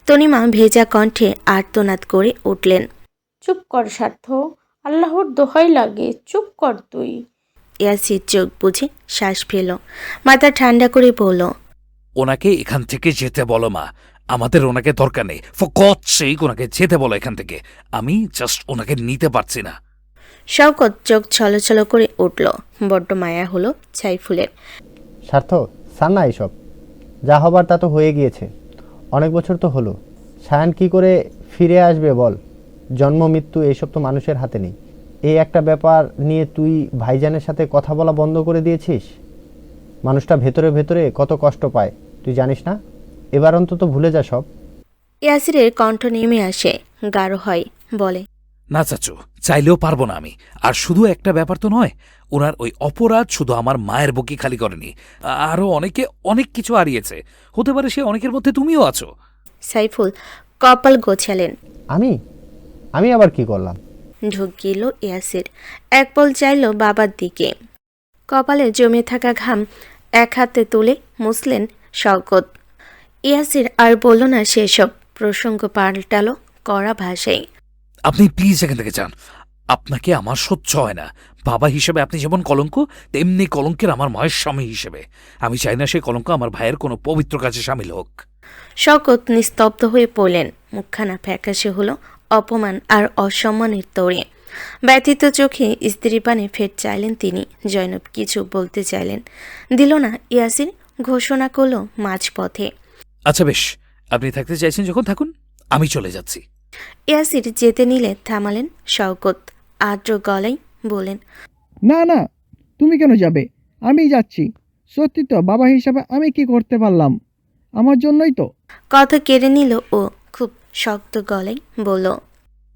তনিমা ভেজা কণ্ঠে আর্তনাদ করে উঠলেন। চুপ কর স্বার্থ, আল্লাহর দোহাই লাগে, চুপ কর তুই। ইয়াসির চোখ বুঝে শ্বাস ফেল, মাথা ঠান্ডা করে বলল, ওনাকে এখান থেকে যেতে বলো মা, আমাদের ওনাকে দরকার নেই। ফর গড সেক ওনাকে যেতে বলো এখান থেকে, আমি জাস্ট ওনাকে নিতে পারছি না। শওকত চোখ ছলছল করে উঠল। বড্ড মায়া হলো সাইফুলের। স্বার্থ সান না এইসব, যা হবার তা তো হয়ে গিয়েছে, অনেক বছর তো হলো। সায়ান কি করে ফিরে আসবে বল? জন্ম মৃত্যু এইসব তো মানুষের হাতে নেই। এই একটা ব্যাপার নিয়ে তুই ভাইজানের সাথে কথা বলা বন্ধ করে দিয়েছিস। মানুষটা ভেতরে ভেতরে কত কষ্ট পায় তুই জানিস না? এবার অন্তত ভুলে যা সব। ইয়াসিরের কণ্ঠ নেমে আসে, গাঢ় হয়, বলে, না চাচু, চাইলেও পারবো না আমি। আর শুধু একটা ব্যাপার তো নয়, ওনার ওই অপরাধ শুধু আমার মায়ের বুকে খালি করেনি, আরও অনেকে অনেক কিছু হারিয়েছে। হতে পারে সে অনেকের মধ্যে তুমিও আছো। সাইফুল কপাল গোছালেন। আমি আমি আবার কি করলাম? ঢুক গেল ইয়াসির, এক পল চাইল বাবার দিকে। কপালে জমে থাকা ঘাম এক হাতে তুলে মুছলেন শওকত। ইয়াসির আর বলল না সেসব, প্রসঙ্গ পাল্টালো কড়া ভাষায়। আপনি প্লিজ এখান থেকে যান, আপনাকে আমার সহ্য হয় না। বাবা হিসেবে আপনি যেমন কলঙ্ক, তেমনি কলঙ্কের আমার মায়ের স্বামী হিসেবে আমি চাই না সে কলঙ্ক আমার ভাইয়ের কোনো পবিত্র কাজে সামিল হোক। শওকত নিস্তব্ধ হয়ে পড়লেন, মুখখানা ফ্যাকাশে হলো অপমান আর অসম্মানের তোড়ে। ব্যথিত চোখে স্ত্রী পানে ফের চাইলেন তিনি। জয়নব কিছু বলতে চাইলেন, দিল না। ইয়াসির ঘোষণা করল মাঝপথে, আচ্ছা বেশ, আপনি থাকতে চাইছেন যখন থাকুন, আমি চলে যাচ্ছি। ইয়াসির যেতে নিলে থামালেন শওকত। আর্দ্র গলায় বলেন, না না, তুমি কেন যাবে? আমি যাচ্ছি। সত্যি তো বাবা হিসাবে আমি কি করতে পারলাম? আমার জন্যই তো। কথা কেড়ে নিল ও, খুব শক্ত গলায় বলল,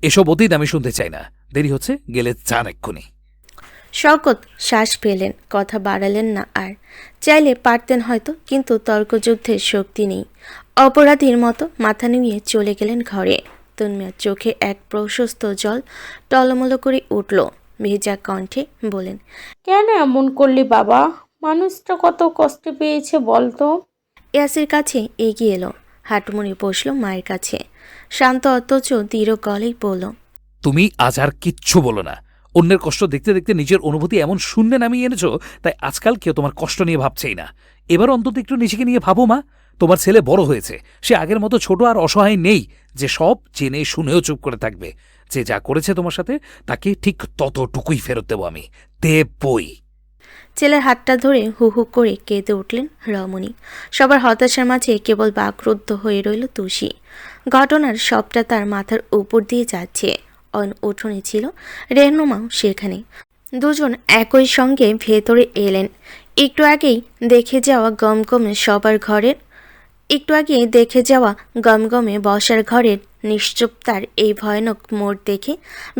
এসব অতীত আমি শুনতে চাই না। দেরি হচ্ছে, গেলে যান এক্ষুনি। শওকত শ্বাস পেলেন, কথা বাড়ালেন না আর। চাইলে পারতেন হয়তো, কিন্তু তর্কযুদ্ধের শক্তি নেই। অপরাধীর মতো মাথা নিয়ে চলে গেলেন ঘরে। তন্ময়ের চোখে এক প্রশস্ত জল টলমল করে উঠল। ভেজা কণ্ঠে বলেন, কেন এমন করলি বাবা? মানুষটা কত কষ্ট পেয়েছে বলতো। ইয়াসির কাছে এগিয়ে এলো, হাটমুড়ি বসল মায়ের কাছে। শান্ত অথচ দৃঢ় গলেই বলল, তুমি আজ আর কিচ্ছু বলো না। অন্যের কষ্ট দেখতে দেখতে নিজের অনুভূতি এমন শূন্যে নামিয়ে এনেছো, তাই আজকাল কেউ তোমার কষ্ট নিয়ে ভাবছেই না। এবার অন্তত একটু নিজেকে নিয়ে ভাবো মা। তোমার ছেলে বড় হয়েছে, সে আগের মতো ছোট আর অসহায় নেই যে সব জেনে শুনেও চুপ করে থাকবে। যে যা করেছে তোমার সাথে, তাকে ঠিক ততটুকুই ফেরত দেবো আমি, দেবই। ছেলের হাতটা ধরে হু হু করে কেঁদে উঠলেন রমণী। সবার হতাশার মাঝে কেবল বাকরুদ্ধ হয়ে রইল তুষি। ঘটনার সবটা তার মাথার উপর দিয়ে যাচ্ছে। উঠোনে ছিল, রেহনুমাও সেখানে। দুজন একই সঙ্গে ভেতরে এলেন। একটু আগেই দেখে যাওয়া গমগমে বসার ঘরের নিশ্চুপতার এই ভয়ানক মোড় দেখে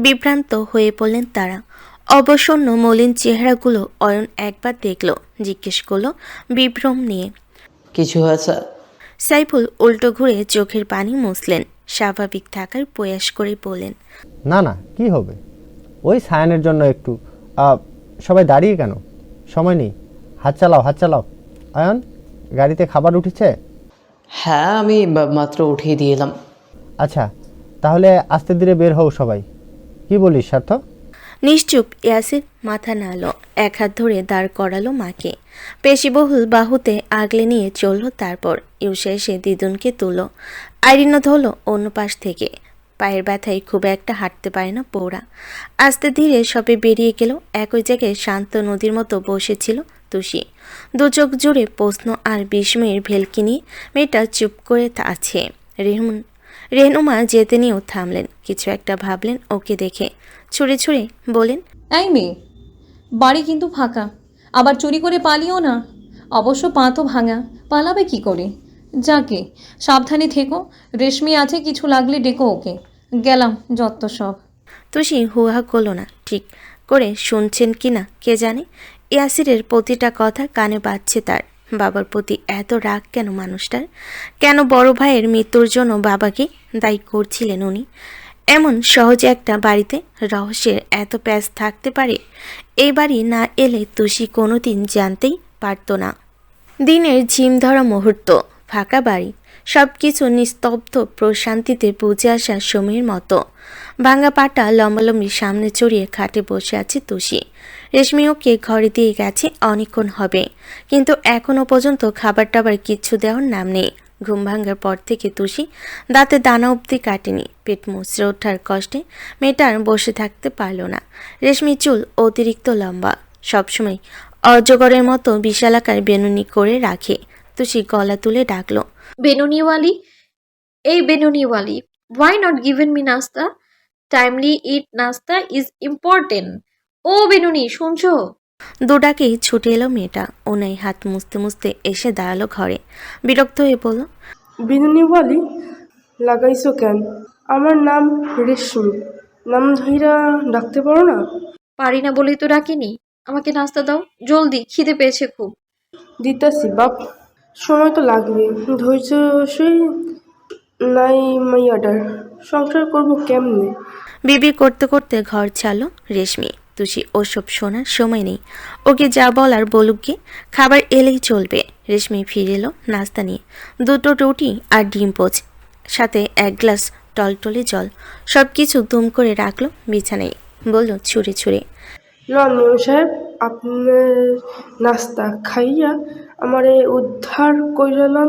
বিভ্রান্ত হয়ে পড়লেন তারা। অবসন্ন মলিন চেহারাগুলো অয়ন একবার দেখল, জিজ্ঞেস করল বিভ্রম নিয়ে, কিছু হয়েছে? সাইফুল উল্টো ঘুরে চোখের পানি মুছলেন, স্বাভাবিক থাকার প্রয়াস করে বললেন, না না, কি হবে? ওই সায়ানের জন্য একটু। সবাই দাঁড়িয়ে কেন? সময় নেই, হাত চালাও হাত চালাও। আয়ন, গাড়িতে খাবার উঠেছে? হ্যাঁ, আমি মাত্র উঠিয়ে দিয়ে এলাম। আচ্ছা, তাহলে আস্তে ধীরে বের হও সবাই। কি বলিস স্বার্থ? নিশ্চুপ ইয়াসির মাথা নাড়ল, এক হাত ধরে দাঁড় করালো মাকে। পেশিবহুল বাহুতে আগলে নিয়ে চলল। তারপর ইউসা এসে দিদুনকে তুলল। আইরিনও ধরল অন্য পাশ থেকে। পায়ের ব্যথায় খুব একটা হাঁটতে পারে না পৌরা। আস্তে ধীরে সবে বেরিয়ে গেল। একই জায়গায় শান্ত নদীর মতো বসেছিল তুষি। দু চোখ জুড়ে প্রশ্ন আর বিস্ময়ের ভেলকি নিয়ে মেয়েটা চুপ করে আছে। রেহনুমা যেতে নিয়েও থামলেন, কিছু একটা ভাবলেন ওকে দেখে। ছুঁড়ে ছুঁড়ে বলেন, এই মেয়ে, বাড়ি কিন্তু ফাঁকা, আবার চুরি করে পালিও না। অবশ্য পা তো ভাঙা, পালাবে কি করে? যাকে, সাবধানে থেকো। রেশমি আছে, কিছু লাগলে ডেকো ওকে। গেলাম যত সব। তুষি হুহা করল না, ঠিক করে শুনছেন কি না কে জানে। ইয়াসিরের প্রতিটা কথা কানে বাজছে তার। বাবার প্রতি এত রাগ কেন মানুষটার? কেন বড় ভাইয়ের মৃত্যুর জন্য বাবাকে দায়ী করছিলেন উনি? এমন সহজে একটা বাড়িতে রহস্যের এত প্যাঁচ থাকতে পারে? এই বাড়ি না এলে তুষি কোনোদিন জানতেই পারত না। দিনের ঝিম ধরা মুহূর্ত, ফাঁকা বাড়ি, সব কিছু নিস্তব্ধ প্রশান্তিতে বুঝে আসা সময়ের মতো। ভাঙা পাটা লম্বালম্বি সামনে চড়িয়ে খাটে বসে আছে তুষি। রেশমি ওকে ঘরে দিয়ে গেছে অনেকক্ষণ হবে, কিন্তু এখনও পর্যন্ত খাবার টাবার কিচ্ছু দেওয়ার নাম নেই। ঘুম ভাঙার পর থেকে তুষি দাঁতে দানা অবধি কাটেনি। পেট মুচড়ে ওঠার কষ্টে মেয়েটার বসে থাকতে পারল না। রেশমি চুল অতিরিক্ত লম্বা, সবসময় অজগরের মতো বিশালাকার বেনুনি করে রাখে। তুষি গলা তুলে ডাকলো, বেনুনিওয়ালি, এই বেনুনিওয়ালি, why not given me নাস্তা? টাইমলি ইট নাস্তা ইজ ইম্পর্টেন্ট। ও বেনুনি, শুনছো? দুডাকেই ছুটে এলো মেয়েটা। ওনাই হাত মুছতে মুছতে এসে দাঁড়ালো ঘরে। বিরক্ত হয়ে বলল, বিনুনিওয়ালি লাগাইছো কেন? আমার নাম রেশমি, নাম ধইরা ডাকতে পারো না? পারি না বলেই তো ডাকিনি। আমাকে নাস্তা দাও জলদি, খিদে পেয়েছে খুব। দিতাছি বাপ, সময় তো লাগবে। ধৈর্যশীল নাই মাইয়াটার, সংসার করবো কেমনে? বিবি করতে করতে ঘর ছাড়লো রেশমি। তুষি ওসব শোনার সময় নেই, ওকে যা বলার বলুক গে, খাবার এলেই চলবে। রেশমি ফিরে এলো নাস্তা নিয়ে, 2টো রুটি আর ডিম পোচ, সাথে 1 গ্লাস টলটলে জল। সব কিছু দুম করে রাখলো বিছানায়। বলল ছুঁড়ে ছুঁড়ে, লন মেম সাহেব, আপনার নাস্তা খাইয়া আমারে উদ্ধার কইরালাম।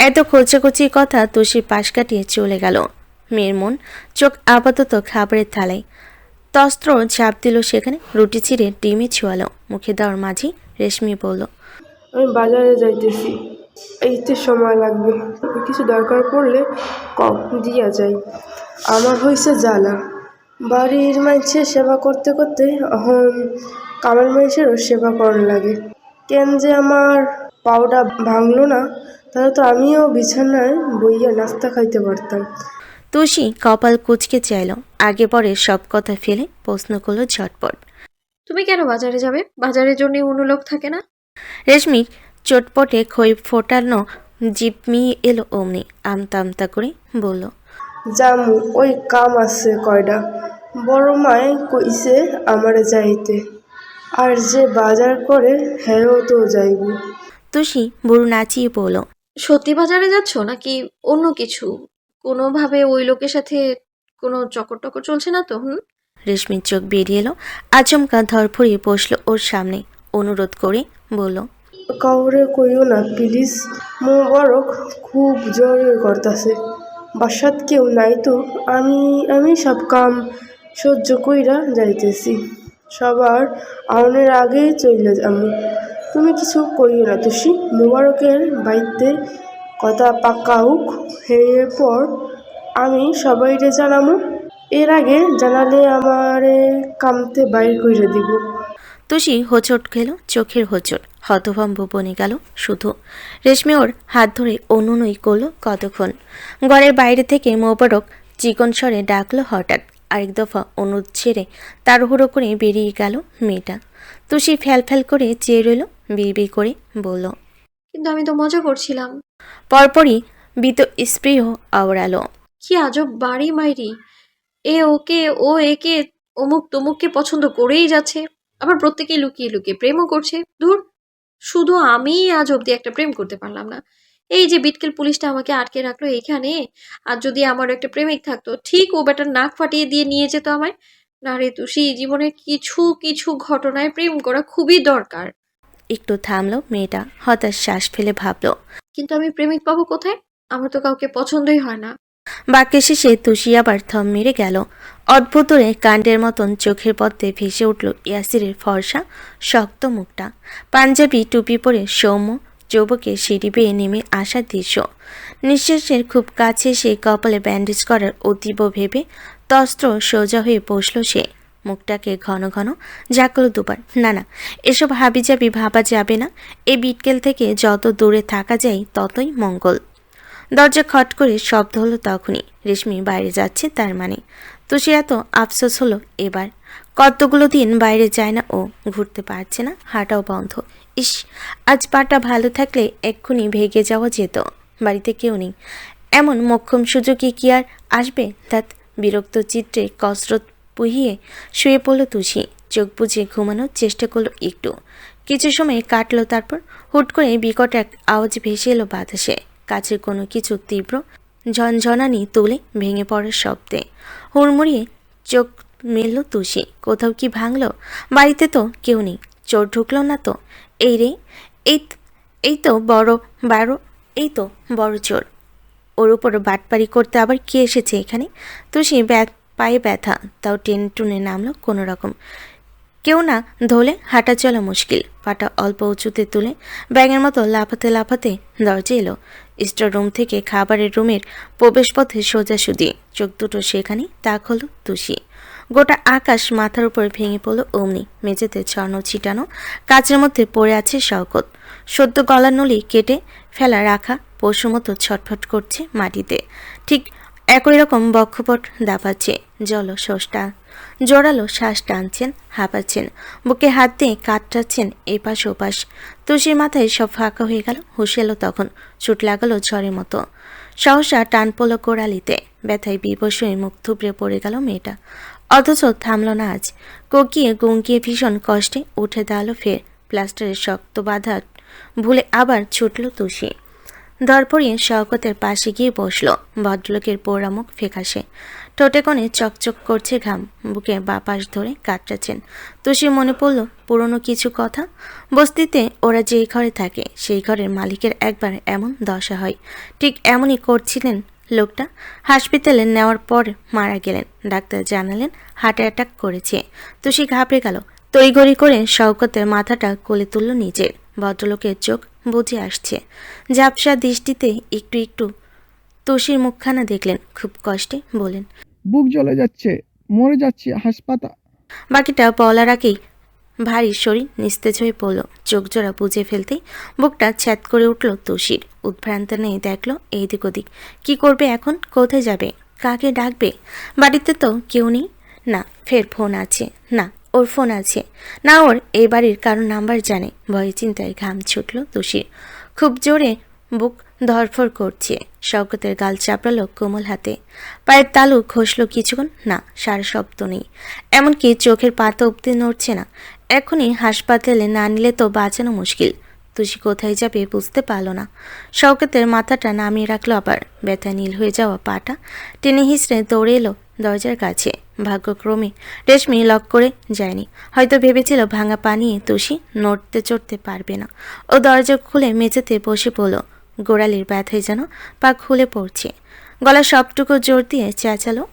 এত খোঁচাখুচির কথা তুষির পাশ কাটিয়ে চলে গেল। মেয়ের মন চোখ আপাতত খাবারের থালায়। তস্ত্র ঝাঁপ দিল সেখানে, রুটি ছিঁড়ে ডিমে ছোয়ালো। মুখে দেওয়ার মাঝেই রেশমি বলল, আমি বাজারে যাইতেছি, এইতে সময় লাগবে। কিছু দরকার পড়লে কম দিয়া যাই। আমার হইছে জ্বালা, বাড়ির মানুষের সেবা করতে করতে এখন কামের মানুষেরও সেবা করার লাগে। কেন যে আমার পাউডা ভাঙলো না, তাহলে তো আমিও বিছানায় বইয়া নাস্তা খাইতে পারতাম। তুষি কপাল কুঁচকে চাইল। আগে পরে সব কথা ফেলে প্রশ্ন করলো ঝটপট, তুমি কেন বাজারে যাবে? বাজারের জন্য অন্য লোক থাকে না? রেশমি চটপটে খই ফোটানো জিপ মিয়ে এলো অমনি আমতা আমতা করে বলল, জামু, ওই কাম আছে কয়টা, বড় মায় কইছে আমারে যাইতে, আর যে বাজার করে হ্যাঁও তো যাইব। তুষি বুড়ো নাচিয়ে বলল, সত্যি বাজারে যাচ্ছ নাকি অন্য কিছু? কোনোভাবে ওই লোকের সাথে কোনো চক্কর টক্কর চলছে না তো? রেশমির চোখ বেরিয়ে এলো। আচমকা ধরফড়িয়ে বসলো ওর সামনে। অনুরোধ করে বলল, কাউরে কইও না প্লিজ, মোবারক খুব জোরে করতাছে। বাসাত কেউ নাই তো, আমি সব কাম সহ্য কইরা যাইতেছি। সবার আউনের আগেই চলে যাবো। তুমি কিছু কইও না তুষি, মোবারকের বাড়িতে কথা পাক্কা হোক, এরপর আমি সবাইরে জানাবো। এর আগে জানালে আমারে কামতে বাইর কইরা দিব। তুষি হোঁচট খেলো, চোখের হোঁচট হতভম্ব বনে গেল শুধু। রেশমি ওর হাত ধরে অনুনয় করলো কতক্ষণ। ঘরের বাইরে থেকে মোবারক চিকন স্বরে ডাকলো হঠাৎ। আরেক দফা অনুরোধ ছেড়ে তাড়াহুড়ো করে বেরিয়ে গেল মেয়েটা। তুষি ফ্যাল করে চেয়ে রইল, বিড়বিড় করে বলল, কিন্তু আমি তো মজা করছিলাম। পরপরই বিত স্পৃহ আওড়ালো, কি আজব বাড়ি মাইরি, এ ওকে, ও একে, অমুক তমুককে পছন্দ করেই যাচ্ছে, আবার প্রত্যেকেই লুকিয়ে লুকিয়ে প্রেমও করছে। ধুর, শুধু আমিই আজ অব্দি একটা প্রেম করতে পারলাম না। এই যে বিটকেল পুলিশটা আমাকে আটকে রাখলো এইখানে, আর যদি আমার একটা প্রেমিক থাকতো, ঠিক ও বেটার নাক ফাটিয়ে দিয়ে নিয়ে যেত আমায়। না রে তুষি, জীবনে কিছু কিছু ঘটনায় প্রেম করা খুবই দরকার। একটু থামলো মেয়েটা, হতাশ শ্বাস ফেলে ভাবলো, কিন্তু আমি প্রেমিক পাবো কোথায়? আমার তো কাউকে পছন্দই হয় না। বাক্যে শেষে তুষি আবার থম মেরে গেল। অদ্ভুতরে কাণ্ডের মতন চোখের পথে ভেসে উঠল ইয়াসিরের ফর্সা শক্ত মুখটা। পাঞ্জাবি টুপি পরে সৌম্য যুবকে সিঁড়ি বেয়ে নেমে আসার দৃশ্য। নিঃশ্বাসের খুব কাছে সে কপালে ব্যান্ডেজ করার অতীব ভেবে তস্ত্র সোজা হয়ে বসল সে। মুখটাকে ঘন ঘন ঝাঁকলো দুবার। না না, এসব হাবিজাবি ভাবা যাবে না। এই বিটকেল থেকে যত দূরে থাকা যায় ততই মঙ্গল। দরজা খট করে শব্দ হলো তখনই। রেশমি বাইরে যাচ্ছে তার মানে। তুষি এত আফসোস হলো এবার। কতগুলো দিন বাইরে যায় না ও, ঘুরতে পারছে না, হাঁটাও বন্ধ। ইস, আজ পাটা ভালো থাকলে এক্ষুনি ভেগে যাওয়া যেত। বাড়িতে কেউ নেই, এমন মোক্ষম সুযোগে কি আর আসবে? তাত বিরক্ত চিত্রে কসরত পুহিয়ে শুয়ে পড়ল তুষি। চোখ বুজে ঘুমানোর চেষ্টা করলো একটু। কিছু সময় কাটলো, তারপর হুট করে বিকট এক আওয়াজ ভেসে এলো বাতাসে। কাছে কোনো কিছু তীব্র ঝনঝনানি তুলে ভেঙে পড়ার শব্দে হুড়মুড়িয়ে চোখ মেলল তুষি। কোথাও কি ভাঙলো? বাড়িতে তো কেউ নেই, চোর ঢুকলো না তো? এই রে, এই তো বড় চোর। ওর উপর বাটপাড়ি করতে আবার কে এসেছে এখানে? তুষি পায়ে ব্যথা, তাও টেনে টুনে নামলো কোনো রকম। কেউ না ধরলে হাঁটা চলা মুশকিল। পাটা অল্প উঁচুতে তুলে ব্যাঙের মতো লাফাতে লাফাতে দরজা এলো। স্টোর রুম থেকে খাবারের রুমের প্রবেশপথে সোজাসুজি। চোখ দুটো সেখানেই তাক হলো তুষি। গোটা আকাশ মাথার উপর ভেঙে পড়ল অমনি। মেঝেতে ছড়ানো ছিটানো কাচের মধ্যে পড়ে আছে শওকত। সদ্য গলার নলি কেটে ফেলা রাখা পশু মতো ছটফট করছে মাটিতে। ঠিক একই রকম বক্ষপট দাপাচ্ছে। জোরালো শ্বাস টানছেন, হাঁপাচ্ছেন, বুকে হাত দিয়ে কাটটাচ্ছেন এপাশ ওপাশ। তুষির মাথায় সব ফাঁকা হয়ে গেল। হুঁশ এলো তখন, চোট লাগালো ঝড়ের মতো। সহসা টান পড়ল গোড়ালিতে। ব্যথায় বিবশ হয়ে মুখ থুবড়ে পড়ে গেল মেয়েটা। অথচ থামল না আজ। কোকিয়ে গুঙ্গিয়ে ভীষণ কষ্টে উঠে দাঁড়ালো ফের। প্লাস্টারের শক্ত বাধা ভুলে আবার ছুটল তুষি। দরপড়িয়ে শওকতের পাশে গিয়ে বসল। ভদ্রলোকের পোড়া মুখ ফেকাশে, ঠোঁটে কোণে চকচক করছে ঘাম। বুকে বাপাস ধরে কাটটাচ্ছেন। তুষি মনে পড়ল পুরনো কিছু কথা। বস্তিতে ওরা যেই ঘরে থাকে সেই ঘরের মালিকের একবার এমন দশা হয়। ঠিক এমনই করছিলেন লোকটা। হাসপাতালে নেওয়ার পর মারা গেলেন। ডাক্তার জানালেন হার্ট অ্যাটাক করেছে। তুষি ঘাবড়ে গেল। তড়িঘড়ি করে শওকতের মাথাটা কোলে তুলল নিজের। ভদ্রলোকের চোখ বুঝে আসছে। ঝাপসা দৃষ্টিতে একটু একটু তুষির মুখখানা দেখলেন। খুব কষ্টে বলেন, বুক জ্বলে যাচ্ছে, মরে যাচ্ছি, হাসপাতাল। বাকিটা বলার আগেই ভারী শরীর নিস্তেজ হয়ে পড়ল। চোখ জোড়া বুঝে ফেলতেই বুকটা ছ্যাদ করে উঠল তুষির। উদ্ভ্রান্ত নেই দেখল এইদিক ওদিক। কি করবে এখন? কোথায় যাবে? কাকে ডাকবে? বাড়িতে তো কেউ নেই। না, ফের ফোন আছে। না, ওর ফোন আছে। না, ওর এই বাড়ির কারোর নাম্বার জানে। ভয়ে চিন্তায় ঘাম ছুটল তুষির। খুব জোরে বুক ধরফর করছে। শওকতের গাল চাপড়ালো কোমল হাতে। পায়ের তালু খসল কিছুক্ষণ। না, সারা শব্দ নেই। এমনকি চোখের পাতা অব্দি নড়ছে না। এখনই হাসপাতালে না নিলে তো বাঁচানো মুশকিল। তুষি কোথায় যাবে বুঝতে পারল না। শওকতের মাথাটা নামিয়ে রাখলো আবার। ব্যথা নীল হয়ে যাওয়া পাটা টেনে হিসড়ে দৌড়ে এলো দরজার কাছে। ভাগ্যক্রমে রেশমি লক করে যায়নি। হয়তো ভেবেছিল ভাঙা পা নিয়ে তুষি নড়তে চড়তে পারবে না। ও দরজা খুলে মেঝেতে বসে পড়ল। গোড়ালির ব্যথায় যেন পা খুলে পড়ছে। গলা সবটুকু জোর দিয়ে চেঁচালো,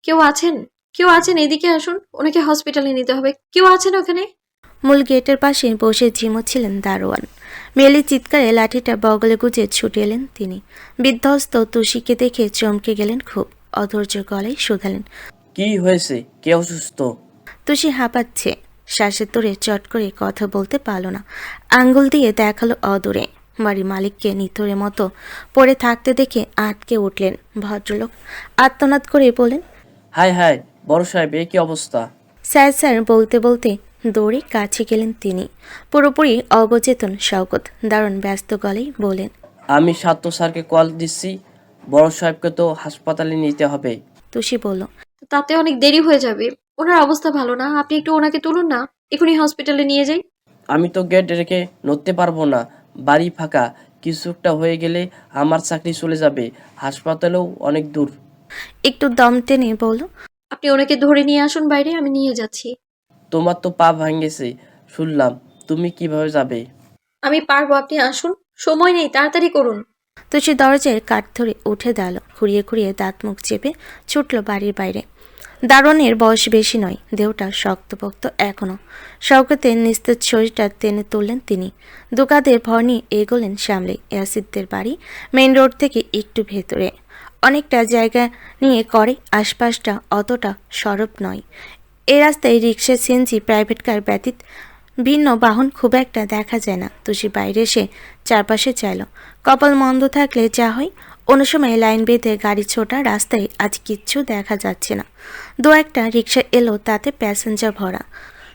কেউ আছেন? কেউ আছেন? এদিকে আসুন, ওনাকে হসপিটালে নিতে হবে। কেউ আছেন ওখানে? মূল গেটের পাশে বসে ঝিমোচ্ছিলেন দারোয়ান। মেলি চিৎকারে লাঠিটা বগলে গুজে ছুটে এলেন তিনি। বিধ্বস্ত তুষিকে দেখে চমকে গেলেন খুব। অধৈর্য গলায় শুধালেন, কি হয়েছে? কে অসুস্থ? তুষি হাঁপাচ্ছে। শ্বাসের তোরে চট করে কথা বলতে পারল না। আঙ্গুল দিয়ে দেখালো অদূরে। বাড়ির মালিককে নিথরের মতো পড়ে থাকতে দেখে আটকে উঠলেন ভদ্রলোক। আর্তনাদ করে বলেন, হায় হায়, বড় সাহেব, এ কি অবস্থা? স্যার বলতে বলতে দৌড়ে কাছে গেলেন তিনি। পুরোপুরি অবচেতন শওকত দারুণ ব্যস্ত গলায় বলেন, আমি সাত্য স্যারকে কল দিচ্ছি, বড় সাহেবকে তো হাসপাতালে নিতে হবে। তুষি বলল, তাতে অনেক দেরি হয়ে যাবে। ওনার অবস্থা ভালো না, আপনি একটু ওনাকে তুলুন না, এখনই হসপিটালে নিয়ে যাই। আমি তো গেট রেখে নড়তে পারবো না, বাড়ি ফাঁকা। কিছু একটা হয়ে গেলে আমার চাকরি চলে যাবে। হাসপাতালেও অনেক দূর। একটু দম টেনে বলল, আপনি ওনাকে ধরে নিয়ে আসুন বাইরে, আমি নিয়ে যাচ্ছি। তোমার তো পা ভাঙেছে শুনলাম, তুমি কিভাবে যাবে? আমি পারবো, আপনি আসুন। সময় নেই, তাড়াতাড়ি করুন। তুষি দরজার কাঠ ধরে উঠে দাঁড়ালো। খুঁড়িয়ে খুঁড়িয়ে দাঁত মুখ চেপে ছুটল বাড়ির বাইরে। দারোয়ানের বয়স বেশি নয়, দেহটা শক্তপোক্ত এখনো। শওকতের নিস্তেজ শরীরটা টেনে তুললেন তিনি। দুকাদের ভর নিয়ে এগোলেন সামলে। ইয়াসিদদের বাড়ি মেইন রোড থেকে একটু ভেতরে। অনেকটা জায়গা নিয়ে করে, আশপাশটা অতটা সরব নয়। এই রাস্তায় রিক্সা, সিএনজি, প্রাইভেট কার ব্যতীত ভিন্ন বাহন খুব একটা দেখা যায় না। তুষি বাইরে এসে চারপাশে চাইল। কপাল মন্দ থাকলে যা হয়, অন্য সময় লাইন বেঁধে গাড়ি ছোটা রাস্তায় আজ কিচ্ছু দেখা যাচ্ছে না। দু একটা রিক্সা এলো, তাতে প্যাসেঞ্জার ভরা।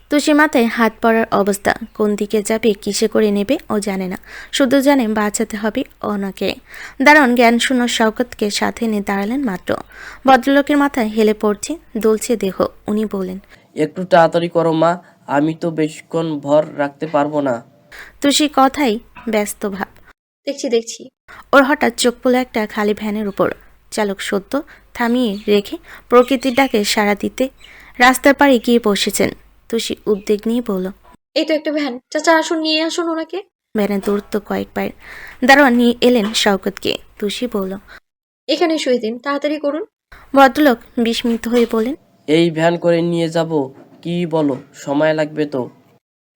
তুষি মাথায় হাত পড়ার অবস্থা। কোন দিকে যাবে, কিসে করে নেবে ও জানে না। শুধু জানে বাঁচাতে হবে ওনাকে। দারুণ জ্ঞান শূন্য শওকতকে সাথে নিয়ে দাঁড়ালেন মাত্র। ভদ্রলোকের মাথায় হেলে পড়ছে, দুলছে দেহ। উনি বলেন, একটু তাড়াতাড়ি করো মা, আমি তো বেশিক্ষণ ভর রাখতে পারবো না। তুষি কথাই ব্যস্ত ভাব। দেখছি। ওর হঠাৎ চোখ পড়লো একটা খালি ভ্যানের উপর। চালক সদ্য থামিয়ে রেখে প্রকৃতির ডাকে সাড়া দিতে রাস্তার পাড়ে গিয়ে বসেছেন। তুষি উদ্বেগ নিয়ে বলল, এই তো একটা ভ্যান, চাচা আসুন, নিয়ে আসুন ওনাকে। ভ্যানের দূরত্ব কয়েক পায়ের। দারোয়ান নিয়ে এলেন শওকতকে। তুষি বলল, এখানে শুয়ে দিন, তাড়াতাড়ি করুন। ভদ্রলোক বিস্মিত হয়ে বলেন, এই ভ্যান করে নিয়ে যাব, কি বলো, সময় লাগবে তো?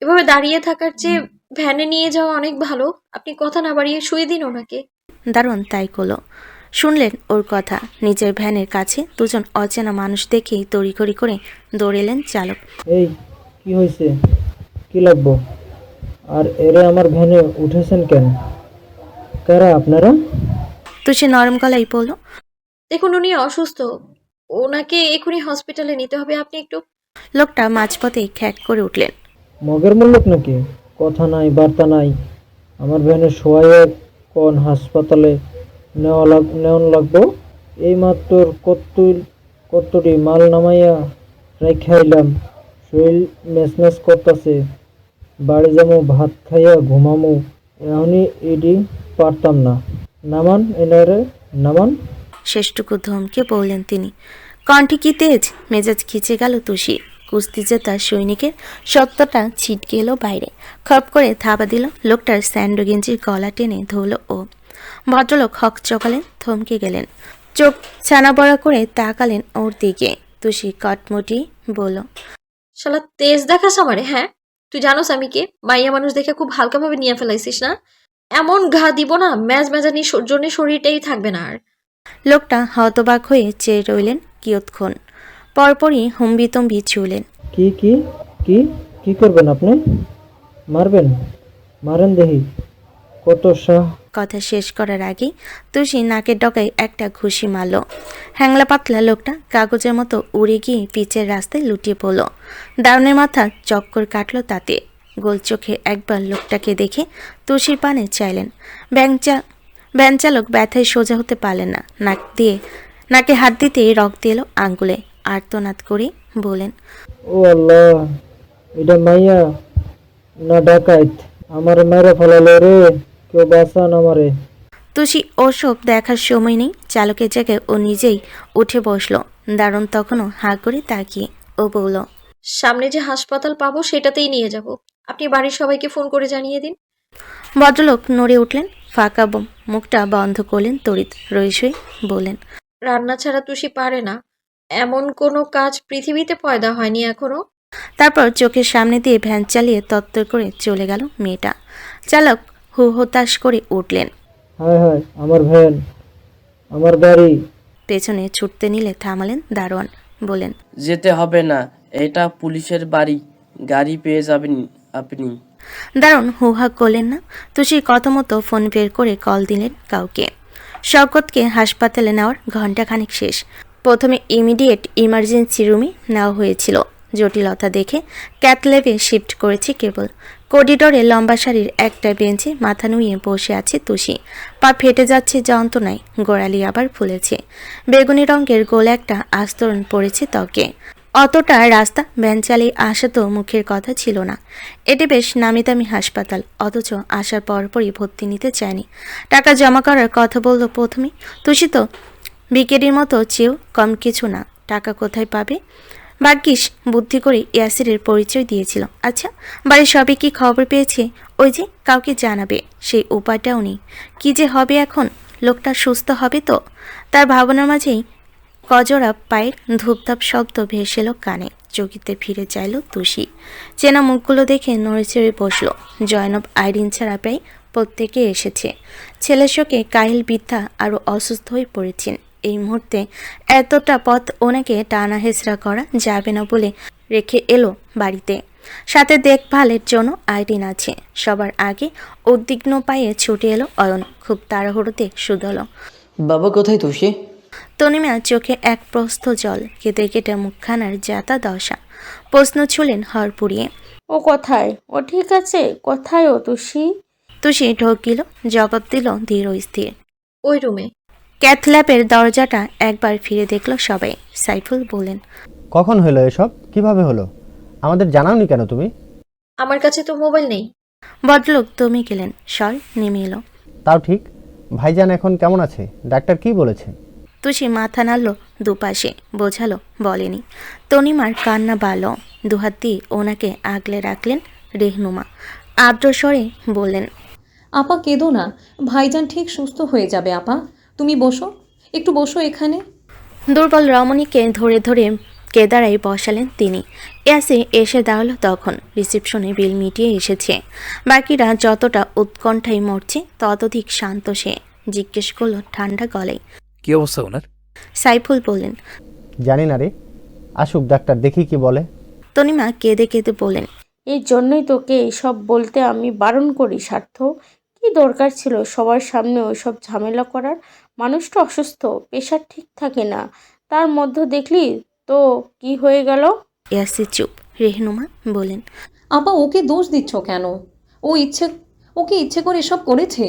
এভাবে দাঁড়িয়ে থাকার চেয়ে ভ্যানে নিয়ে যাওয়া অনেক ভালো। আপনি কথা না বাড়িয়ে শুয়ে দিন ওনাকে। দারোয়ান তাই করল। শুনলেন ওর কথা। নিজের ভ্যানের কাছে দুজন অচেনা মানুষ দেখেই তড়িঘড়ি করে দৌড়েলেন চালক। এই কি হয়েছে, কি লাগবো? আর এরা আমার ভ্যানে উঠেছেন কেন? কারা আপনারা? তুষি নরম গলায় বলল, দেখুন উনি অসুস্থ, ওনাকে এখনই হসপিটালে নিতে হবে। আপনি একটু। লোকটা মাঝপথে খ্যাক করে উঠলেন। মগের মূল্যক নাকি? কথা নাই বার্তা নাই। আমার ভ্যানে শোয়াই কোন হাসপাতালে নেওয়ান লাগবো? এই মাত্র কতটি মাল নামাইয়া রাইখাইলাম, শরীর মেসমেস করতেছে। বাড়ি যাবো, ভাত খাইয়া ঘুমামো, এখনই এডি পারতাম না। নামান এনারে, নামান। শেষটুকু ধমকে বললেন তিনি। কণ্ঠে কি তেজ! মেজাজ খিচে গেল তুষি। কুস্তি জেতা সৈনিকের সত্যটা ছিটকে এলো বাইরে। খপ করে থাবা দিল লোকটার স্যান্ডো গেঞ্জির গলা টেনে ধরল ও। ভদ্রলোক হক চকালেন, থমকে গেলেন। চোখ ছানা বড়া করে তাকালেন ওর দিকে। তুষি কটমটি বলল, শালা তেজ দেখাস আমারে? হ্যাঁ, তুই জানোস আমি কে? মাইয়া মানুষ দেখে খুব হালকাভাবে নিয়ে ফেলাইছিস না? এমন ঘা দিব না, মেজানি জন্য শরীরটাই থাকবে না আর। লোকটা হতবাক হয়ে চেয়ে রইলেন কিয়ৎক্ষণ। পরপরই হুম্বিতম্বি ছুলেন। কি কি কি কি করবেন আপনি? মারবেন? মারেন দেখি, কত সাহ। কথা শেষ করার আগেই তুষি নাকের ডগায় একটা ঘুষি মারল। হ্যাংলা পাতলা লোকটা কাগজের মতো উড়ে গিয়ে পিচের রাস্তায় লুটিয়ে পড়ল। দারুণের মাথা চক্কর কাটল তাতে। গোল চোখে একবার লোকটাকে দেখে তুষির পানে চাইলেন। ভ্যান চালক ব্যথায় সোজা হতে পারলেন না। নাকে হাত দিতেই রক্ত এলো আঙ্গুলে। আর্তনাদ করে বলেন, ও আল্লাহ, এটা মাইয়া না ডাকাইত? আমার মেরে ফেলালো রে, কেউ বাঁচান আমারে। তুষি ওসব দেখার সময় নেই। চালকের জায়গায় ও নিজেই উঠে বসলো। দারুণ তখনও হাঁ করে তাকিয়ে। ও বলল, সামনে যে হাসপাতাল পাবো সেটাতেই নিয়ে যাব। আপনি বাড়ির সবাইকে ফোন করে জানিয়ে দিন। ভদ্রলোক নড়ে উঠলেন। ফাঁকা মুখটা বন্ধ করলেন তড়িৎ। রইসই বললেন, রান্না ছাড়া তুষি পারে না, এমন কোনো কাজ পৃথিবীতে পয়দা হয়নি এখনো। তারপর চোখের সামনে দিয়ে ভ্যান চালিয়ে তত্তর করে চলে গেল মেয়েটা। চালক হু হতাশ করে উঠলেন। হায় হায়, আমার ভ্যান, আমার গাড়ি। পেছনে ছুটতে নিলে থামালেন দারোয়ান। বলেন, যেতে হবে না, এটা পুলিশের বাড়ি, গাড়ি পেয়ে যাবেন আপনি। দারুণ হুহা করলেন না। তুষির কথা মতো ফোন বের করে কল দিলেন কাউকে। শওকতকে হাসপাতালে নেওয়ার ঘণ্টাখানেক শেষ। প্রথমে ইমিডিয়েট ইমার্জেন্সি রুমে নেওয়া হয়েছিল। জটিলতা দেখে ক্যাথল্যাবে শিফট করেছে কেবল। করিডোরে লম্বা সারির একটা বেঞ্চে মাথা নুইয়ে বসে আছে তুষি। পা ফেটে যাচ্ছে যন্ত্রণায়, গোড়ালি আবার ফুলেছে। বেগুনি রঙের গোল একটা আস্তরণ পড়েছে ত্বকে। অতটা রাস্তা ভ্যান চালিয়ে আসা তো মুখের কথা ছিল না। এটি বেশ নামি দামি হাসপাতাল, অথচ আসার পরপরই ভর্তি নিতে চায়নি। টাকা জমা করার কথা বলল প্রথমে। তুষি তো বিকেরির মতো চেয়েও কম কিছু না। টাকা কোথায় পাবে? ভাগ্যিস বুদ্ধি করে ইয়াসিরের পরিচয় দিয়েছিল। আচ্ছা, বাড়ির সবে কি খবর পেয়েছে? ওই যে কাউকে জানাবে, সেই উপায়টাও নেই। কি যে হবে এখন? লোকটা সুস্থ হবে তো? তার ভাবনার মাঝেই কজরা পায়ের ধূপধাপ শব্দ ভেসে এলো কানে। চকিতে ফিরে চাইল তুষি। চেনা মুখগুলো দেখে নড়েচড়ে বসল। জয়নব, আইরিন ছাড়া প্রায় প্রত্যেকে এসেছে। ছেলের শোকে কাহিল বৃদ্ধা আরও অসুস্থ হয়ে পড়েছেন। এই মুহূর্তে এতটা পথ ওনাকে টানা হেঁচড়া করা যাবে না বলে রেখে এলো বাড়িতে। সাথে দেখভালের জন্য আইরিন আছে। সবার আগে উদ্বিগ্ন পায়ে ছুটে এলো অয়ন। খুব তাড়াহুড়োতে শুধল, বাবা কোথায় তুষি? তনিমা চোখে এক প্রস্থ জল। কেটে কেটে মুখখানার যাতা দশা। প্রশ্ন ছুলেন হরপুড়িয়ে, ও কোথায়? ও ঠিক আছে? কোথায় ও তুষি? তুষি ঢোকিল। জবাব দিল ধীর স্থির, ওই রুমে। ক্যাথল্যাবের দরজাটা একবার ফিরে দেখল সবাই। সাইফুল বলেন, কখন হলো এসব? কিভাবে হলো? আমাদের জানাওনি কেন তুমি? আমার কাছে তো মোবাইল নেই। ভদ্রলোক দমে গেলেন। স্বর নেমে এলো, তাও ঠিক। ভাইজান এখন কেমন আছে? ডাক্তার কি বলেছে? তুষি মাথা নাড়ল দুপাশে, বোঝালো বলেনি। তনিমার কান্না বাড়ল, দুহাত দিয়ে ওনাকে আগলে রাখলেন রেহনুমা। আর্দ্র স্বরে বললেন, আপা কেঁদো না, ভাইজান ঠিক সুস্থ হয়ে যাবে। আপা তুমি বসো, একটু বসো এখানে। দুর্বল রমণীকে ধরে ধরে কেদারায় বসালেন তিনি। ইয়াসি এসে দাঁড়ালো তখন। রিসেপশনে বিল মিটিয়ে এসেছে। বাকিরা যতটা উৎকণ্ঠায় মরছে ততধিক শান্ত সে। জিজ্ঞেস করলো ঠান্ডা গলায়। কি অবস্থা ওনার? সাইফুল বললেন, জানি না রে, আসুক ডাক্তার, দেখি কি বলে। তনিমা কেঁদে কেঁদে বলেন, এই জন্যই তোকে এইসব বলতে আমি বারণ করি স্বার্থ। কি দরকার ছিল সবার সামনে ওইসব ঝামেলা করার? মানুষটা অসুস্থ, প্রেশার ঠিক থাকে না, তার মধ্যে দেখলি তো কি হয়ে গেল। ইয়াসি চুপ। রেহনুমা বলেন, আপা ওকে দোষ দিচ্ছ কেন? ওকে ইচ্ছে করে এসব করেছে?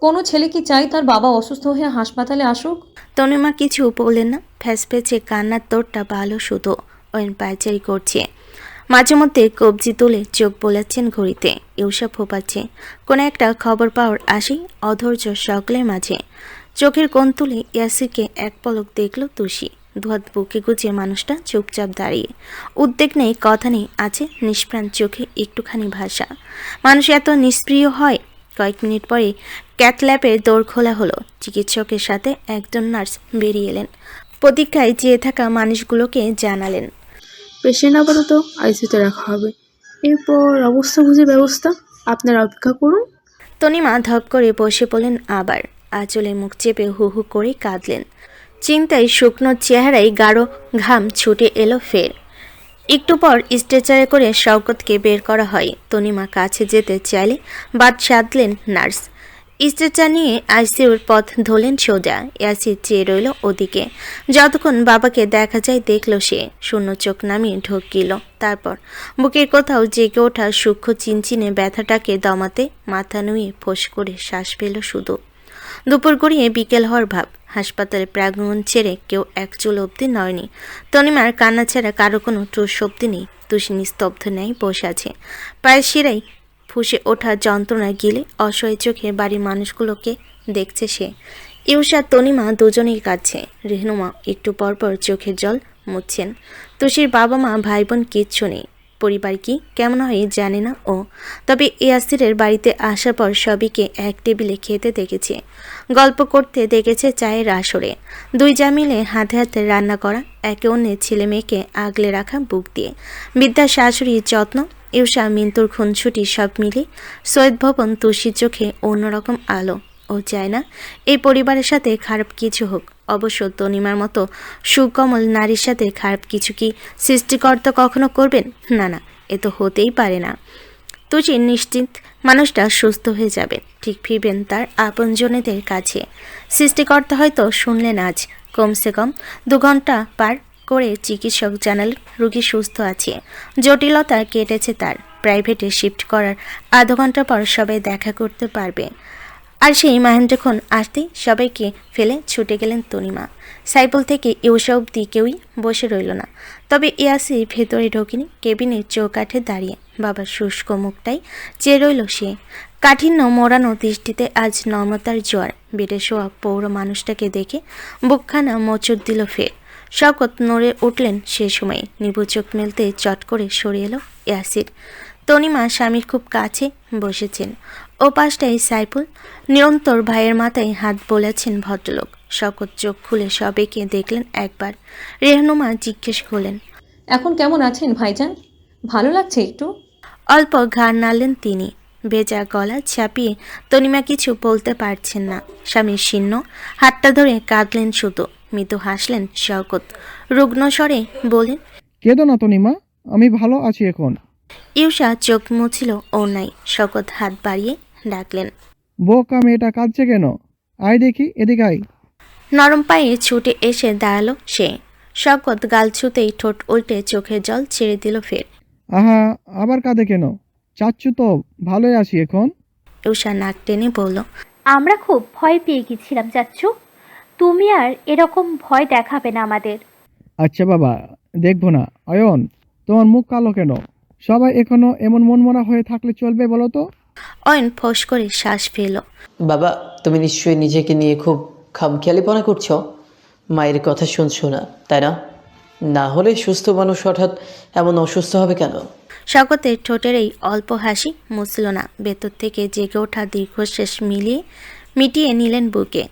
কোনো ছেলে কি চাই তার বাবা অসুস্থ হয়ে হাসপাতালে আসুক? তনিমা কিছু বললেন না। ফ্যাসফেচে কান্নার তোরটা ভালো, শুধু ওই পায়চারি করছে। মাঝে মধ্যে কবজি তুলে চোখ বোলাচ্ছেন ঘড়িতে। ইউসা ফোপাচ্ছে। কোনো একটা খবর পাওয়ার আসেই অধৈর্য সকলের মাঝে। চোখের কোণ তুলে ইয়াসিরকে এক পলক দেখল তুষি। দুহাত বুকে গুছিয়ে মানুষটা চুপচাপ দাঁড়িয়ে। উদ্বেগ নেই, কথা নেই, আছে নিষ্প্রাণ চোখে একটুখানি ভাষা। মানুষ এত নিষ্প্রিয় হয়? কয়েক মিনিট পরে ক্যাথল্যাবের দৌড় খোলা হলো। চিকিৎসকের সাথে একজন নার্স বেরিয়ে এলেন। প্রতীক্ষায় চেয়ে থাকা মানুষগুলোকে জানালেন, পেশেন্ট আপাতত আইসিউতে রাখা হবে, এরপর অবস্থা বুঝে ব্যবস্থা। আপনারা অপেক্ষা করুন। তনিমা ধপ করে বসে পড়লেন আবার। আঁচলে মুখ চেপে হু হু করে কাঁদলেন। চিন্তায় শুকনো চেহারায় গাঢ় ঘাম ছুটে এলো ফের। একটু পর স্ট্রেচারে করে শওকতকে বের করা হয়। তনিমা কাছে যেতে চাইলে বাদ সাধলেন নার্স। স্ট্রেচার নিয়ে আইসিইউর পথ ধরলেন সোজা। ইয়াসির চেয়ে রইল ওদিকে। যতক্ষণ বাবাকে দেখা যায় দেখল সে। শূন্য চোখ নামিয়ে ঢোক গেল। তারপর বুকের কোথাও জেগে ওঠা সূক্ষ্ম চিনচিনে ব্যথাটাকে দমাতে মাথা নুয়ে ফোঁস করে শ্বাস পেল শুধু। দুপুর গড়িয়ে বিকেল হওয়ার ভাব। হাসপাতালে প্রাঙ্গণ ছেড়ে কেউ এক চুল অব্দি নয়নি। তনিমার কান্না ছাড়া কারো কোনো টুস শব্দ নেই। তুষি নিস্তব্ধ নেই বসে আছে। পায়ের শিরায় ফুসে ওঠা যন্ত্রণা গিলে অসহায় চোখে বাড়ির মানুষগুলোকে দেখছে সে। ইউসা তনিমা দুজনেই কাঁদছে। রেহনুমা একটু পরপর চোখের জল মুছছেন। তুষির বাবা মা ভাই বোন কিচ্ছু নেই। পরিবার কি কেমন হয় জানে না ও। তবে ইয়াসিরের বাড়িতে আসার পর সবিকে এক টেবিলে খেতে দেখেছে, গল্প করতে দেখেছে চায়ের আসরে। দুই যা মিলে হাতে হাতে রান্না করা, একে অন্যের ছেলে মেয়েকে আগলে রাখা বুক দিয়ে। বিদ্যা শাশুড়ির যত্ন, ইউসা মিন্তুর খুনছুটি, সব মিলে সৈয়দ ভবন তুষির চোখে অন্যরকম আলো। ও চায় না এই পরিবারের সাথে খারাপ কিছু হোক। অবশ্য তনিমার মতো সুকমল নারীর সাথে খারাপ কিছু কি সৃষ্টিকর্তা কখনো করবেন? না না, এ তো হতেই পারে না। তুষি নিশ্চিত মানুষটা সুস্থ হয়ে যাবে, ঠিক ফিরবেন তার আপনজনেদের কাছে। সৃষ্টিকর্তা হয়তো শুনলেন আজ। কমসে কম 2 ঘন্টা পার করে চিকিৎসক জানালেন রোগী সুস্থ আছে, জটিলতা কেটেছে তার। প্রাইভেটে শিফট করার আধা ঘন্টা পর সবাই দেখা করতে পারবে। আর সেই মাহেন্দ্রক্ষণ আসতেই সবাইকে ফেলে ছুটে গেলেন তনিমা। সাইফুল থেকে ইউসা অব্দি কেউই বসে রইল না। তবে ইয়াসি ভেতরে ঢোকেনি, কেবিনের চৌকাঠে দাঁড়িয়ে বাবার শুষ্ক মুখটাই চেয়ে রইল সে। কাঠিন্য মোড়ানো দৃষ্টিতে আজ নম্রতার জোয়ার। বেডে শোয়া পৌর মানুষটাকে দেখে বুকখানা মোচড় দিল ফের। শওকত নড়ে উঠলেন সে সময়ে। নিবু চোখ মেলতে চট করে সরে এলো ইয়াসির। তনিমা স্বামীর খুব কাছে বসেছেন। ও পাশটাই সাইফুল। নিরন্তর ভাইয়ের মাথায় হাত বোলাচ্ছেন ভদ্রলোক। শওকত চোখ খুলে সবাইকে দেখলেন একবার। রেহনুমা জিজ্ঞেস করলেন, এখন কেমন আছেন ভাইজান? ভালো লাগছে একটু? অল্প ঘাড় নাড়লেন তিনি। ভেজা গলা চাপিয়ে তনিমা কিছু বলতে পারছেন না। স্বামীর শীর্ণ হাতটা ধরে কাঁদলেন শুধু। মৃদু হাসলেন শওকত। রুগ্ন স্বরে বলেন, কেঁদো না তনিমা, আমি ভালো আছি এখন। ইউসা চোখ মুছিল ও নাই। শওকত হাত বাড়িয়ে ডাকলেন, বোকা মেয়েটা কাঁদছে কেন? আয় দেখি, এদিকে আয়। নরম পায়ে ছুটে এসে দাঁড়ালো সে। শওকত গাল ছুতেই ঠোঁট উল্টে চোখের জল ছেড়ে দিল ফের। আহা, আবার কাঁদে কেন? চাচ্ছু তো ভালোই আছি এখন। ইউসা নাক টেনে বলল, আমরা খুব ভয় পেয়ে গেছিলাম চাচ্চু, তুমি আর এরকম ভয় দেখাবে না আমাদের। আচ্ছা বাবা, দেখবো না। অয়ন, তোমার মুখ কালো কেন? সবাই এখনো এমন মনমরা হয়ে থাকলে চলবে বলো তো? অয়ন ফোঁস করে শ্বাস ফেলল। বাবা, তুমি নিশ্চয়ই নিজেকে নিয়ে খুব খামখেয়ালিপনা করছো। মায়ের কথা শুনছো না, তাই না? না হলে সুস্থ মানুষ হঠাৎ এমন অসুস্থ হবে কেন? শওকতের ঠোঁটের এই অল্প হাসি মুছল না ভেতর থেকে জেগে ওঠা দীর্ঘশ্বাস মিটিয়ে নিলেন বুকে।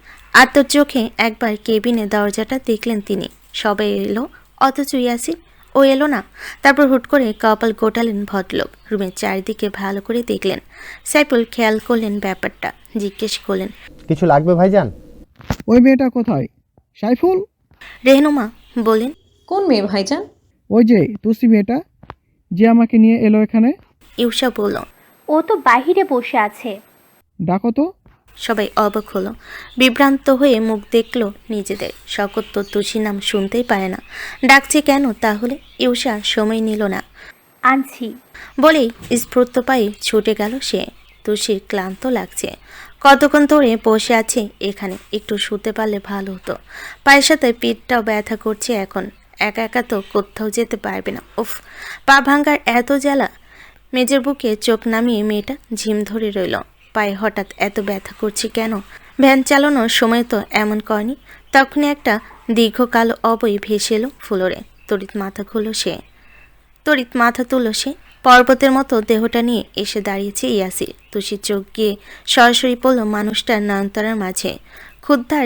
আত্মর চোখে একবার কেবিনে দরজাটা দেখলেন তিনি। সবাই এলো, অথচ ইয়াসির ও এলো না। তারপর হুট করে কপাল গোটালেন ভদ্রলোক। রুমের চারিদিকে ভালো করে দেখলেন। সাইফুল খেয়াল করলেন ব্যাপারটা, জিজ্ঞেস করলেন, কিছু লাগবে ভাইজান? ওই মেয়েটা কোথায়? সাইফুল? রেহনুমা বলেন, কোন মেয়ে ভাইজান? ওই যে তুসি মেয়েটা যে আমাকে নিয়ে এলো এখানে। ইউসা বলল, ও তো বাহিরে বসে আছে। ডাকো তো। সবাই অবাক হলো, বিভ্রান্ত হয়ে মুখ দেখলো নিজেদের। শওকত তো তুষি নাম শুনতেই পারে না, ডাকছে কেন তাহলে? ইউসা সময় নিল না, আনছি। বলেই স্ফূর্ত পায়ে ছুটে গেল সে। তুষির ক্লান্ত লাগছে, কতক্ষণ ধরে বসে আছে এখানে, একটু শুতে পারলে ভালো হতো। পায়ের সাথে পিঠটাও ব্যথা করছে এখন, একা একা তো কোথাও যেতে পারবে না। উফ, পা ভাঙ্গার এত জ্বালা। মেজের বুকে চোখ নামিয়ে মেয়েটা ঝিম ধরে রইল। পায়ে হঠাৎ এত ব্যথা করছে কেন? ভ্যান চালানোর সময় তো এমন করেনি। তখনই একটা দীর্ঘ কালো অবয় ভেসে এলো ফ্লোরে। তড়িৎ মাথা তুলল সে। পর্বতের মতো দেহটা নিয়ে এসে দাঁড়িয়েছে ইয়াসির। তুষির চোখ গিয়ে সরাসরি পড়ল মানুষটার নয়নতারার মাঝে। ক্ষুদ্ধার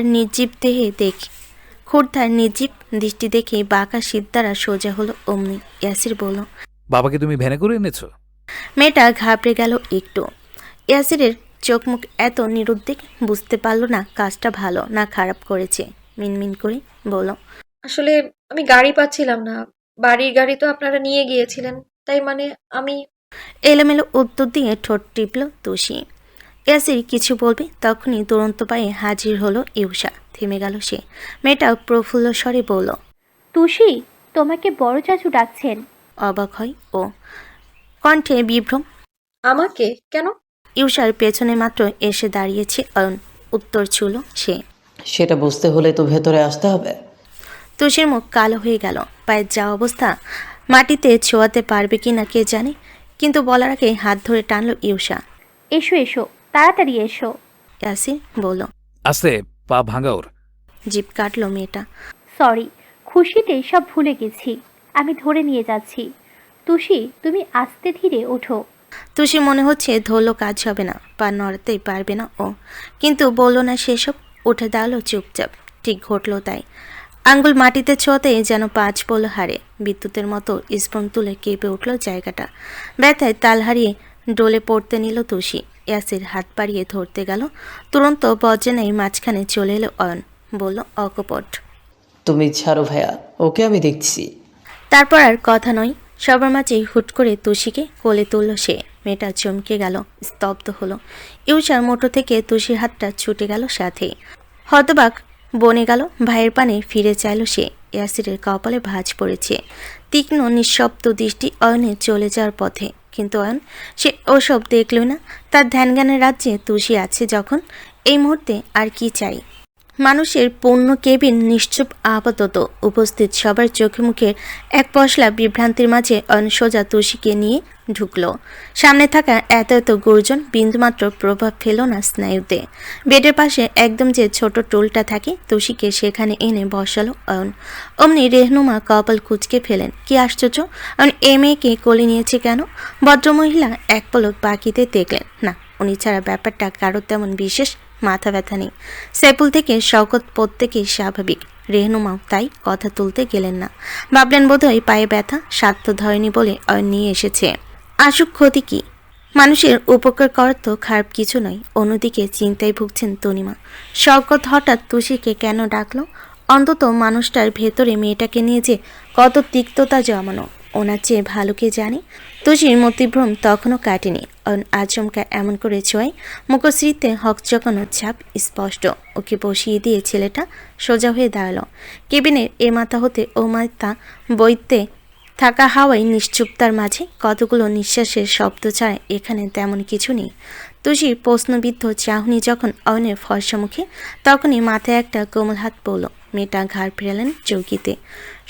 নির্জীব দৃষ্টি দেখে বাঁকা সিদ্ধারা সোজা হলো অমনি। ইয়াসির বলল, বাবাকে তুমি ভ্যানে করে এনেছো? মেয়েটা ঘাবড়ে গেল একটু। ইয়াসিরের চোখ মুখ এত নিরুদ্বেগ, বুঝতে পারল না কাজটা ভালো না খারাপ করেছে। মিনমিন করে বলল, আসলে আমি গাড়ি পাচ্ছিলাম না, বাড়ির গাড়ি তো আপনারা নিয়ে গিয়েছিলেন, তাই মানে আমি। এলোমেলো উত্তর দিয়ে ঠোঁট টিপল তুষি। ইয়াসির কিছু বলবে তখনই দুরন্ত পায়ে হাজির হলো ইউসা। থেমে গেল সে। মেয়েটা প্রফুল্ল স্বরে বলল, তুষি, তোমাকে বড় চাচু ডাকছেন। অবাক হয় ও, কণ্ঠে বিভ্রম। আমাকে কেন? ইউসার পেছনে মাত্র এসে দাঁড়িয়েছে অয়ন। উত্তর ছুল সে। সেটা বুঝতে হলে তো ভেতরে আসতে হবে। তুষির মুখ কালো হয়ে গেল। পায়ের যা অবস্থা, মাটিতে ছোঁয়াতে পারবে কিনা কে জানে, কিন্তু বলার আগে হাত ধরে টানল ইউসা। এসো এসো, তাড়াতাড়ি এসো। ইয়াসির বলল, আস্তে, পা ভাঙা ওর। জিভ কাটল মেয়েটা। সরি, খুশিতে সব ভুলে গেছি। আমি ধরে নিয়ে যাচ্ছি। তুষি, তুমি আস্তে ধীরে ওঠো। তুষি মনে হচ্ছে ধরলো কাজ হবে না, পা নড়াতেই পারবে না ও, কিন্তু বলল না সেসব। উঠে দাঁড়ালো চুপচাপ। ঠিক ঘটল তাই। আঙ্গুল মাটিতে ছোঁয়াতেই যেন পাঁচ পড়ল হারে। বিদ্যুতের মতো স্পন তুলে কেঁপে উঠল জায়গাটা। ব্যথায় তাল হারিয়ে ডলে পড়তে নিল তুষি। ইয়াসির হাত বাড়িয়ে ধরতে গেল, তুরন্ত বজ্রেনাই মাঝখানে চলে এলো অয়ন। বলল অকপট, তুমি ছাড়ো ভাইয়া, ওকে আমি দেখছি। তারপর আর কথা নয়। সবার মাঝেই হুট করে তুষিকে কোলে তুলল সে। মেয়েটা চমকে গেল, স্তব্ধ হলো। ইউসার মোটো থেকে তুষির হাতটা ছুটে গেল সাথে। হতবাক বনে গেল। ভাইয়ের পানে ফিরে চাইল সে। ইয়াসিরের কপালে ভাঁজ পড়েছে। তীক্ষ্ণ নিঃশব্দ দৃষ্টি অয়নে চলে যাওয়ার পথে, কিন্তু অয়ন সে ওসব দেখল না। তার ধ্যানজ্ঞানের রাজ্যে তুষি আছে যখন, এই মুহূর্তে আর কি চাই? মানুষের পূর্ণ কেবিন নিশ্চুপ আপাতত উপস্থিত। সবার চোখে মুখের এক পশলা বিভ্রান্তির মাঝে অয়ন সোজা তুষিকে নিয়ে ঢুকল। সামনে থাকা এত এত গর্জন বিন্দুমাত্র প্রভাব ফেল না স্নায়ুতে। বেডের পাশে একদম যে ছোট টুলটা থাকে, তুষিকে সেখানে এনে বসালো অয়ন। অমনি রেহনুমা কপাল কুঁচকে ফেলেন। কি আশ্চর্য, অয়ন এ মেয়েকে কোলে নিয়েছে কেন? ভদ্রমহিলা এক পলক বাকিতে দেখলেন না, উনি ছাড়া ব্যাপারটা কারোর তেমন বিশেষ মাথা ব্যথা নেই। সাইফুল থেকে শওকত প্রত্যেকেই স্বাভাবিক, রেহনুমাও তাই কথা তুলতে গেলেন না। ভাবলেন বোধহয় পায়ে ব্যথা, স্বার্থ ধরেনি বলে অয়ন নিয়ে এসেছে। আসুক, ক্ষতি কি? মানুষের উপকার করার তো খারাপ কিছু নয়। অন্যদিকে চিন্তায় ভুগছেন তনিমা। শওকত হঠাৎ তুষিকে কেন ডাকলো? অন্তত মানুষটার ভেতরে মেয়েটাকে নিয়ে যে কত তিক্ততা জমানো, ওনার চেয়ে ভালো কে জানে। তুষির মতিভ্রম তখনও কাটেনি। আচমকা এমন করে ছোঁয়, মুখশ্রীতে হকচকানো ছাপ স্পষ্ট। ওকে বসিয়ে দিয়ে ছেলেটা সোজা হয়ে দাঁড়ালো। কেবিনের এ মাথা হতে ও মাথা বইতে থাকা হাওয়ায় নিশ্চুপতার মাঝে কতগুলো নিঃশ্বাসের শব্দ ছাড়া এখানে তেমন কিছু নেই। তুষির প্রশ্নবিদ্ধ চাহনি যখন অয়নের ফর্সা মুখে, তখনই মাথায় একটা কোমল হাত পড়ল। মেয়েটা ঘাড় ফেরালেন চৌকিতে।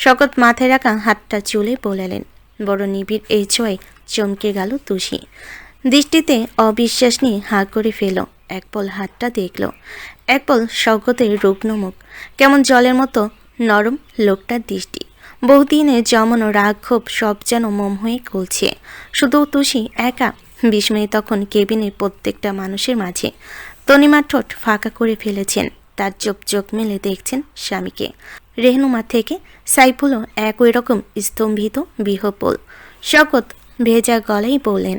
শওকত মাথায় রাখা হাতটা চুলে বোলালেন। বড় নিবিড় এই ছোঁয়ায় চমকে গেল তুষি। দৃষ্টিতে অবিশ্বাস নিয়ে হাঁ করে ফেল। একপল হাতটা দেখল, একপল শওকতের রুগ্ন মুখ, কেমন জলের মতো নরম লোকটার দৃষ্টি। বহুদিনে জমানো রাগ ক্ষোভ সব যেন মোম হয়ে গলছে। শুধু তুষি একা বিস্ময়ে তখন কেবিনের প্রত্যেকটা মানুষের মাঝে। তনিমার ঠোঁট ফাঁকা করে ফেলেছেন, তার চোখ মেলে দেখছেন স্বামীকে। রেহনুমা থেকে সাইফুলও একই রকম স্তম্ভিত বিহ্বল। শওকত ভেজা গলায় বললেন,